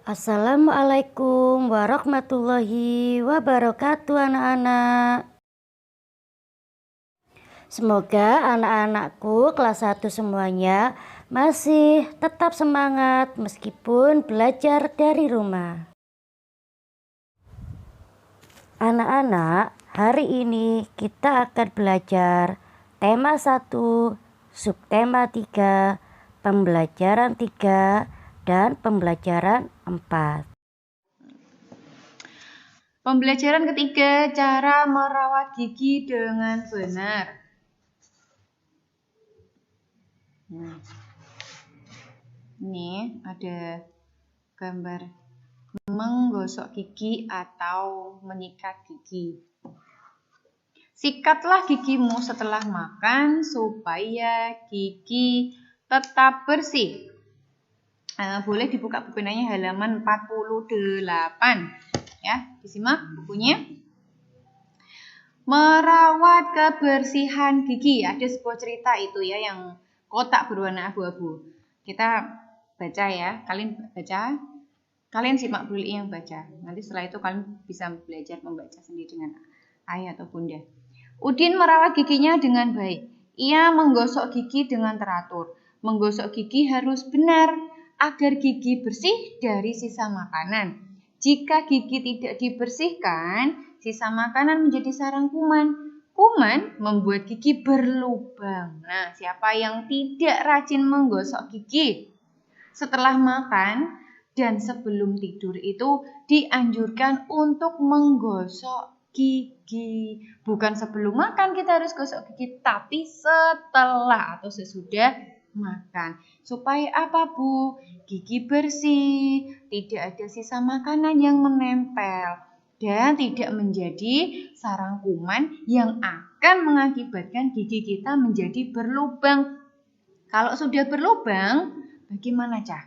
Assalamualaikum warahmatullahi wabarakatuh anak-anak. Semoga anak-anakku kelas 1 semuanya masih tetap semangat meskipun belajar dari rumah. Anak-anak, hari ini kita akan belajar tema 1, subtema 3, pembelajaran 3, dan pembelajaran 4. Pembelajaran ketiga, cara merawat gigi dengan benar. Ini ada gambar menggosok gigi atau menyikat gigi. Sikatlah gigimu setelah makan supaya gigi tetap bersih. Boleh dibuka bukunya halaman 48. Ya, disimak bukunya. Merawat kebersihan gigi. Ada sebuah cerita itu ya yang kotak berwarna abu-abu. Kita baca ya, kalian baca. Kalian simak dulu yang baca. Nanti setelah itu kalian bisa belajar membaca sendiri dengan ayah atau bunda. Udin merawat giginya dengan baik. Ia menggosok gigi dengan teratur. Menggosok gigi harus benar agar gigi bersih dari sisa makanan. Jika gigi tidak dibersihkan, sisa makanan menjadi sarang kuman. Kuman membuat gigi berlubang. Nah, siapa yang tidak rajin menggosok gigi setelah makan dan sebelum tidur itu dianjurkan untuk menggosok gigi. Bukan sebelum makan kita harus gosok gigi, tapi setelah atau sesudah makan. Supaya apa, Bu? Gigi bersih, tidak ada sisa makanan yang menempel dan tidak menjadi sarang kuman yang akan mengakibatkan gigi kita menjadi berlubang. Kalau sudah berlubang, bagaimana, Cah?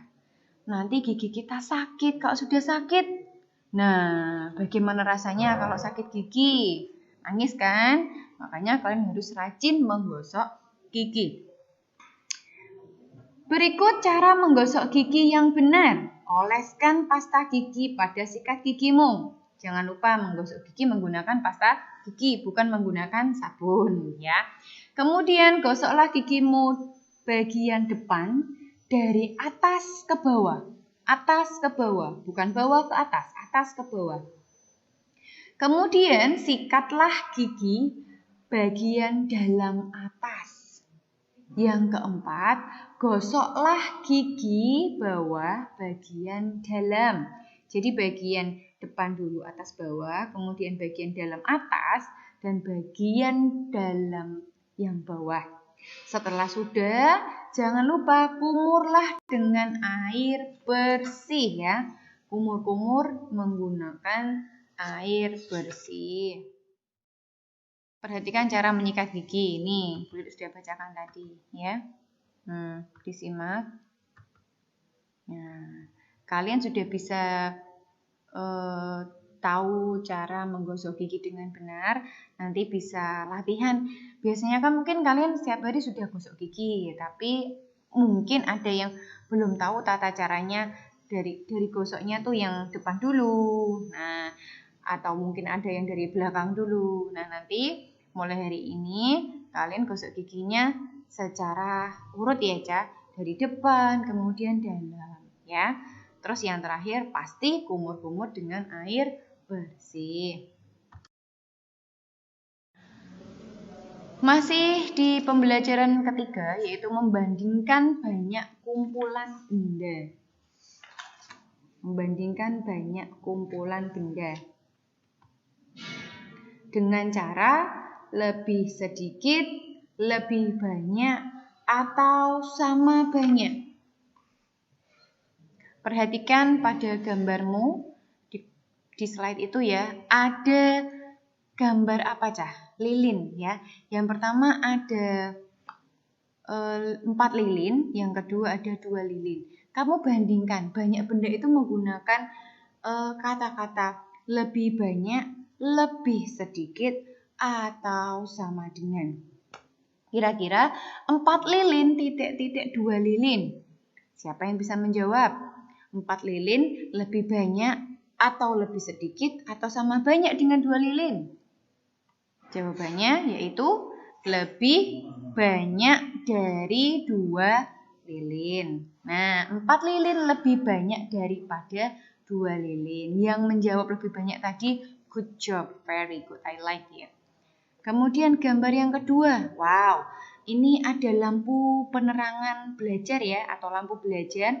Nanti gigi kita sakit. Kalau sudah sakit, nah bagaimana rasanya kalau sakit gigi? Nangis kan? Makanya kalian harus rajin menggosok gigi. Berikut cara menggosok gigi yang benar. Oleskan pasta gigi pada sikat gigimu. Jangan lupa menggosok gigi menggunakan pasta gigi, bukan menggunakan sabun ya. Kemudian gosoklah gigimu bagian depan dari atas ke bawah. Atas ke bawah, bukan bawah ke atas ke bawah. Kemudian sikatlah gigi bagian dalam atas. Yang keempat, gosoklah gigi bawah bagian dalam. Jadi bagian depan dulu atas bawah, kemudian bagian dalam atas, dan bagian dalam yang bawah. Setelah sudah, jangan lupa kumurlah dengan air bersih ya. Kumur-kumur menggunakan air bersih. Perhatikan cara menyikat gigi. Ini Bunda sudah bacakan tadi ya. Disimak. Nah, kalian sudah bisa tahu cara menggosok gigi dengan benar. Nanti bisa latihan. Biasanya kan mungkin kalian setiap hari sudah gosok gigi, tapi mungkin ada yang belum tahu tata caranya dari gosoknya tuh yang depan dulu. Nah, atau mungkin ada yang dari belakang dulu. Nah, nanti mulai hari ini kalian gosok giginya secara urut ya, Ca. Dari depan kemudian dalam ya. Terus yang terakhir pasti kumur-kumur dengan air bersih. Masih di pembelajaran ketiga yaitu membandingkan banyak kumpulan benda. Membandingkan banyak kumpulan benda. Dengan cara lebih sedikit, lebih banyak, atau sama banyak. Perhatikan pada gambarmu di slide itu ya. Ada gambar apa, Cah? Lilin ya. Yang pertama ada 4 lilin, yang kedua ada 2 lilin. Kamu bandingkan, banyak benda itu menggunakan kata-kata lebih banyak, lebih sedikit, atau sama dengan. Kira-kira 4 lilin titik-titik 2 lilin. Siapa yang bisa menjawab? 4 lilin lebih banyak atau lebih sedikit atau sama banyak dengan 2 lilin? Jawabannya yaitu lebih banyak dari 2 lilin. Nah, 4 lilin lebih banyak daripada 2 lilin. Yang menjawab lebih banyak tadi, good job, very good, I like it. Kemudian gambar yang kedua, wow, ini ada lampu penerangan belajar ya, atau lampu belajar.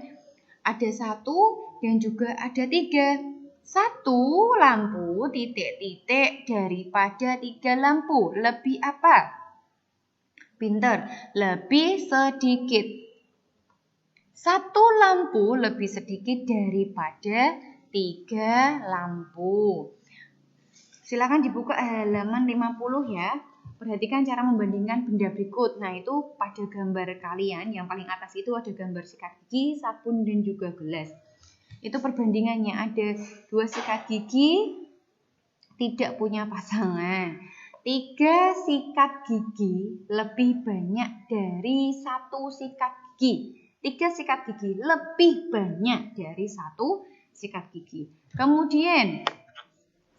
Ada 1 dan juga ada 3. 1 lampu titik-titik daripada 3 lampu. Lebih apa? Pinter, lebih sedikit. 1 lampu lebih sedikit daripada 3 lampu. Silakan dibuka halaman 50 ya. Perhatikan cara membandingkan benda berikut. Nah, itu pada gambar kalian yang paling atas itu ada gambar sikat gigi, sabun dan juga gelas. Itu perbandingannya, ada 2 sikat gigi tidak punya pasangan. 3 sikat gigi lebih banyak dari 1 sikat gigi. 3 sikat gigi lebih banyak dari 1 sikat gigi. Kemudian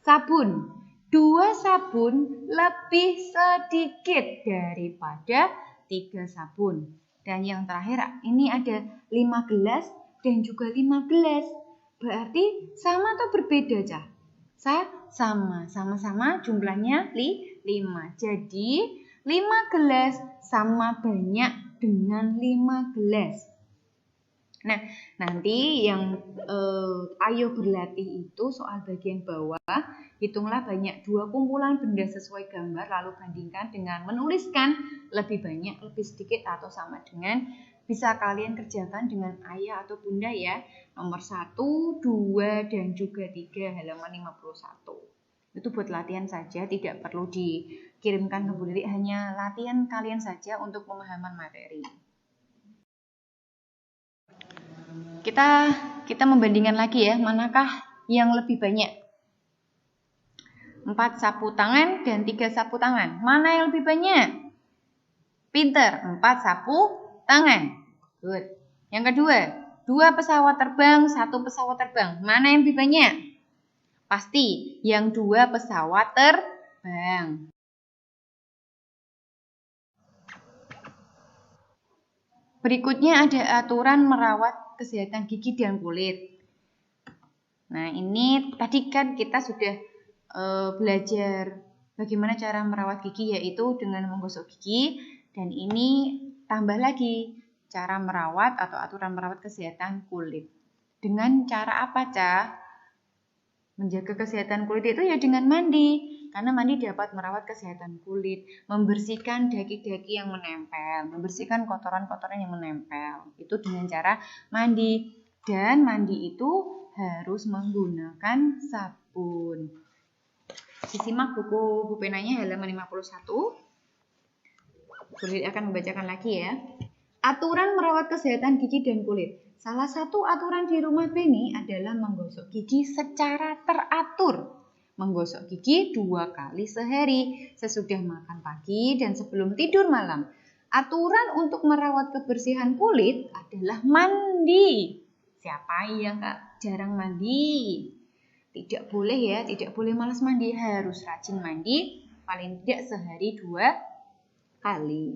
sabun. 2 sabun lebih sedikit daripada 3 sabun. Dan yang terakhir ini ada 5 gelas dan juga 5 gelas. Berarti sama atau berbeda, Cah? Sama jumlahnya 5. Jadi 5 gelas sama banyak dengan 5 gelas. Nah, nanti yang ayo berlatih itu soal bagian bawah, hitunglah banyak 2 kumpulan benda sesuai gambar, lalu bandingkan dengan menuliskan lebih banyak, lebih sedikit, atau sama dengan. Bisa kalian kerjakan dengan ayah atau bunda ya. Nomor 1, 2, dan juga 3 halaman 51. Itu buat latihan saja, tidak perlu dikirimkan ke Bu Lili, hanya latihan kalian saja untuk pemahaman materi. Kita membandingkan lagi ya, manakah yang lebih banyak? 4 sapu tangan dan 3 sapu tangan. Mana yang lebih banyak? Pinter, 4 sapu tangan. Good. Yang kedua, 2 pesawat terbang, 1 pesawat terbang. Mana yang lebih banyak? Pasti yang 2 pesawat terbang. Berikutnya ada aturan merawat kesehatan gigi dan kulit. Nah, ini tadi kan kita sudah belajar bagaimana cara merawat gigi, yaitu dengan menggosok gigi. Dan ini tambah lagi cara merawat atau aturan merawat kesehatan kulit. Dengan cara apa, Cah? Menjaga kesehatan kulit itu ya dengan mandi. Karena mandi dapat merawat kesehatan kulit, membersihkan daki-daki yang menempel, membersihkan kotoran-kotoran yang menempel. Itu dengan cara mandi. Dan mandi itu harus menggunakan sabun. Disimak buku penanya halaman 51. Kulit akan membacakan lagi ya. Aturan merawat kesehatan gigi dan kulit. Salah satu aturan di rumah Beni adalah menggosok gigi secara teratur. Menggosok gigi 2 kali sehari, sesudah makan pagi dan sebelum tidur malam. Aturan untuk merawat kebersihan kulit adalah mandi. Siapa yang jarang mandi? Tidak boleh ya, tidak boleh malas mandi, harus rajin mandi, paling tidak sehari 2 kali.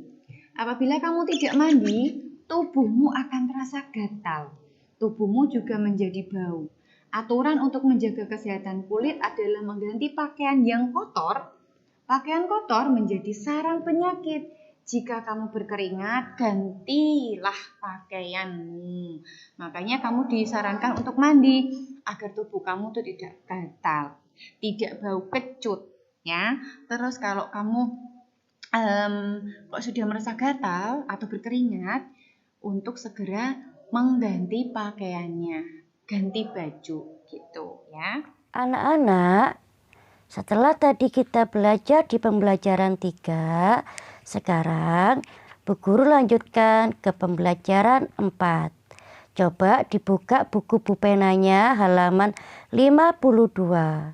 Apabila kamu tidak mandi, tubuhmu akan terasa gatal. Tubuhmu juga menjadi bau. Aturan untuk menjaga kesehatan kulit adalah mengganti pakaian yang kotor. Pakaian kotor menjadi sarang penyakit. Jika kamu berkeringat, gantilah pakaianmu. Makanya kamu disarankan untuk mandi agar tubuh kamu itu tidak gatal, tidak bau kecut, ya. Terus kalau kamu kok sudah merasa gatal atau berkeringat, untuk segera mengganti pakaiannya, ganti baju gitu ya. Anak-anak, setelah tadi kita belajar di pembelajaran 3, sekarang Bu Guru lanjutkan ke pembelajaran 4. Coba dibuka buku bupenanya halaman 52.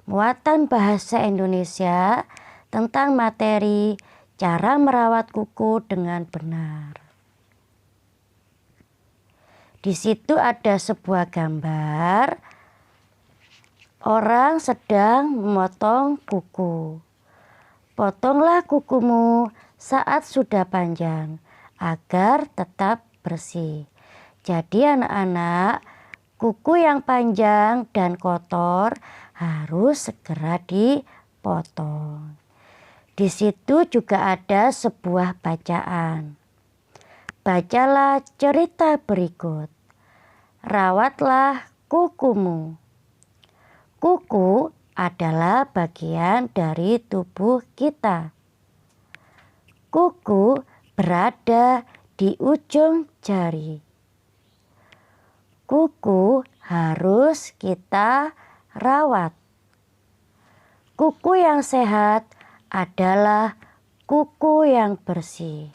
Muatan bahasa Indonesia tentang materi cara merawat kuku dengan benar. Di situ ada sebuah gambar orang sedang memotong kuku. Potonglah kukumu saat sudah panjang agar tetap bersih. Jadi anak-anak, kuku yang panjang dan kotor harus segera dipotong. Di situ juga ada sebuah bacaan. Bacalah cerita berikut. Rawatlah kukumu. Kuku adalah bagian dari tubuh kita. Kuku berada di ujung jari. Kuku harus kita rawat. Kuku yang sehat adalah kuku yang bersih.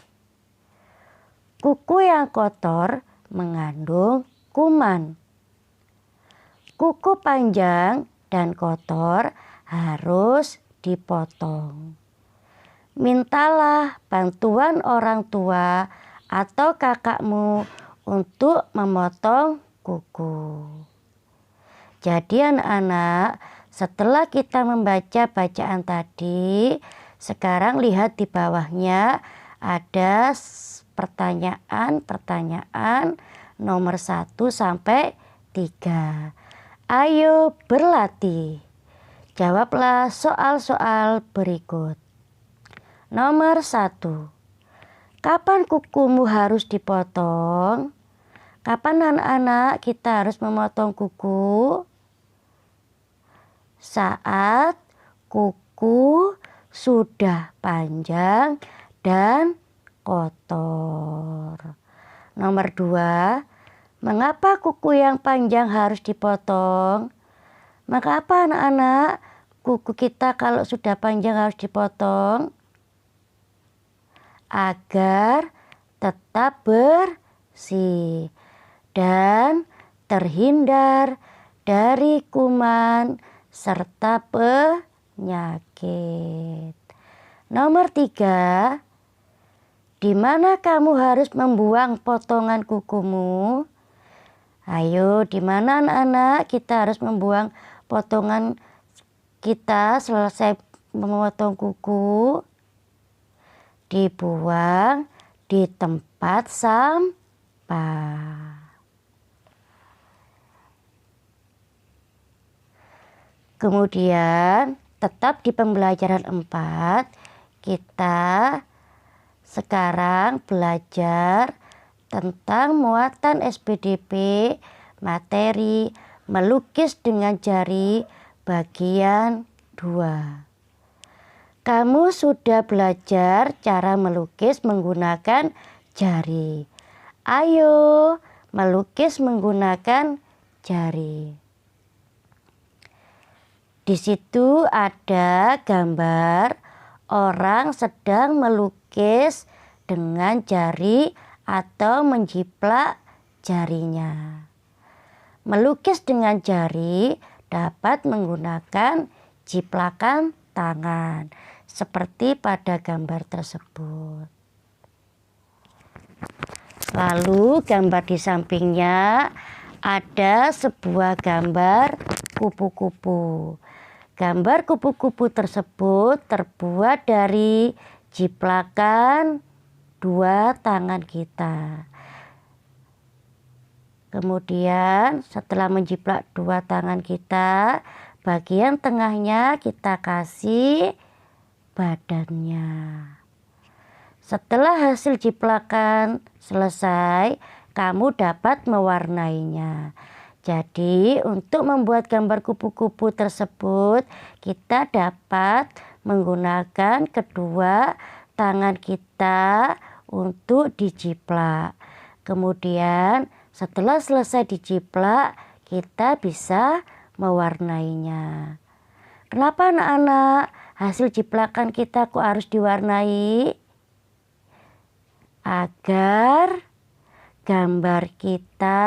Kuku yang kotor mengandung kuman. Kuku panjang dan kotor harus dipotong. Mintalah bantuan orang tua atau kakakmu untuk memotong kuku. Jadi anak-anak, setelah kita membaca bacaan tadi, sekarang lihat di bawahnya ada pertanyaan nomor 1 sampai 3. Ayo berlatih. Jawablah soal-soal berikut. Nomor 1. Kapan kukumu harus dipotong? Kapan anak-anak kita harus memotong kuku? Saat kuku sudah panjang dan kotor. Nomor 2, mengapa kuku yang panjang harus dipotong? Mengapa anak-anak kuku kita kalau sudah panjang harus dipotong? Agar tetap bersih dan terhindar dari kuman serta penyakit. Nomor 3, di mana kamu harus membuang potongan kukumu? Ayo, di mana anak-anak kita harus membuang potongan kita selesai memotong kuku? Dibuang di tempat sampah. Kemudian tetap di pembelajaran 4 kita sekarang belajar tentang muatan SPDP materi melukis dengan jari bagian 2. Kamu sudah belajar cara melukis menggunakan jari. Ayo melukis menggunakan jari. Di situ ada gambar orang sedang melukis dengan jari atau menjiplak jarinya. Melukis dengan jari dapat menggunakan jiplakan tangan seperti pada gambar tersebut. Lalu gambar di sampingnya ada sebuah gambar kupu-kupu. Gambar kupu-kupu tersebut terbuat dari jiplakan 2 tangan kita. Kemudian setelah menjiplak 2 tangan kita, bagian tengahnya kita kasih badannya. Setelah hasil jiplakan selesai, kamu dapat mewarnainya. Jadi untuk membuat gambar kupu-kupu tersebut, kita dapat menggunakan kedua tangan kita untuk dijiplak. Kemudian setelah selesai dijiplak, kita bisa mewarnainya. Kenapa anak-anak hasil jiplakan kita kok harus diwarnai? Agar gambar kita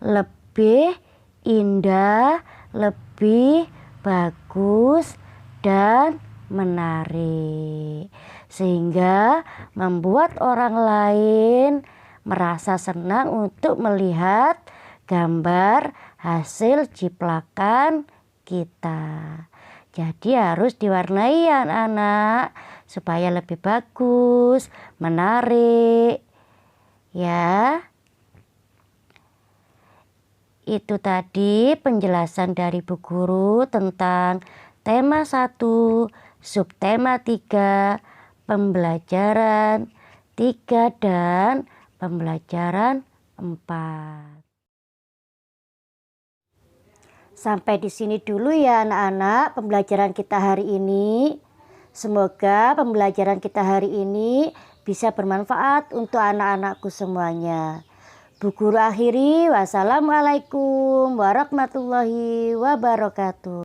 lebih indah, lebih bagus dan menarik, sehingga membuat orang lain merasa senang untuk melihat gambar hasil ciplakan kita. Jadi harus diwarnai ya anak-anak supaya lebih bagus, menarik. Ya. Itu tadi penjelasan dari Bu Guru tentang tema 1, subtema 3, pembelajaran 3 dan pembelajaran 4. Sampai di sini dulu ya anak-anak pembelajaran kita hari ini. Semoga pembelajaran kita hari ini bisa bermanfaat untuk anak-anakku semuanya. Bu Guru akhiri, wassalamualaikum warahmatullahi wabarakatuh.